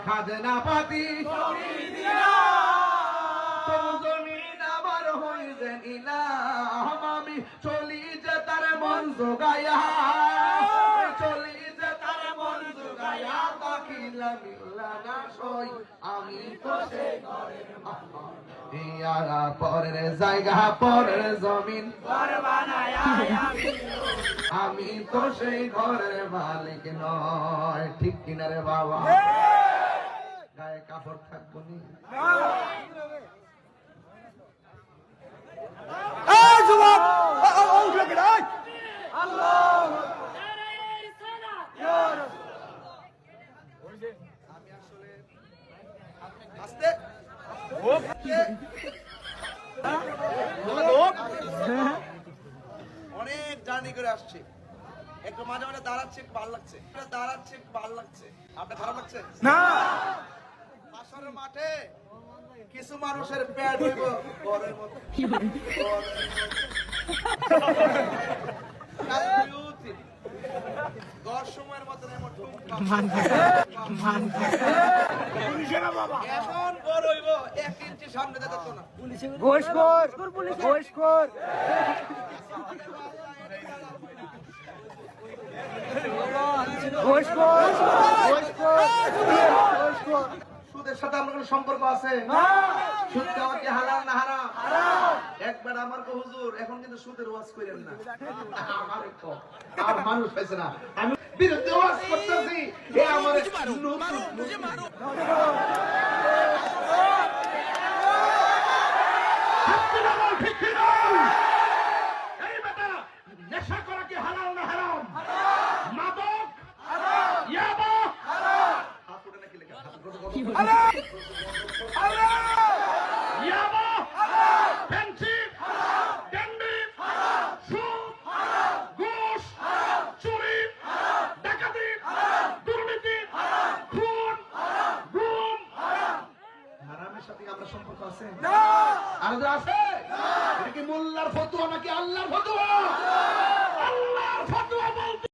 খাজনা পাতি জমিন আমার হইছে নিলাম আমি চলি যে তার মন জোগাইয়া চলি যে তার মন জোগাইয়া তাকিলা মিল্লা না সই আমি তো সেই ঘরের মালিক ইয়ারা পরের জায়গা পরের জমিন ঘর বানায়া আমি তো সেই ঘরের মালিক নয় ঠিক কিনা রে বাবা গায়ে কাপড় থাকবো নি অনেক জার্নি করে আসছে একটু মাঝে মাঝে দাঁড়াচ্ছে ভালো লাগছে আপনার খারাপ লাগছে না আসরের মাঠে কিছু মানুষের পেট হইব বরের মতো দশ সময়ের মতন এমন এমন বড় হইব 1 ইঞ্চি সামনে যেত না সুদের সাথে আমার কোনো সম্পর্ক আছে সুদ খাওয়া কি হালাল না হারাম একবার আমার কো হুজুর এখন কিন্তু সুদের ওয়াজ করেন না আমার কো আর মানুষ হইছে না আমি বিরুদ্ধে ওয়াজ করতেছি এ আমারে মুঝে মারো এই বেটা নেশা করা কি হালাল না হারাম মাদক হারাম ইয়াবা হারাম হাত উঠে নাকি লেখা হারাম ইয়াবা হারাম ফেন্সি হারাম ড্যান্ডি হারাম সুদ হারাম ঘুষ হারাম চুরি হারাম ডাকাতি হারাম দুর্নীতি হারাম খুন হারাম গুম হারাম হারামের সাথে আমরা সম্পর্ক আছে না আর আছে না এটা কি মোল্লার ফতোয়া নাকি আল্লাহর ফতোয়া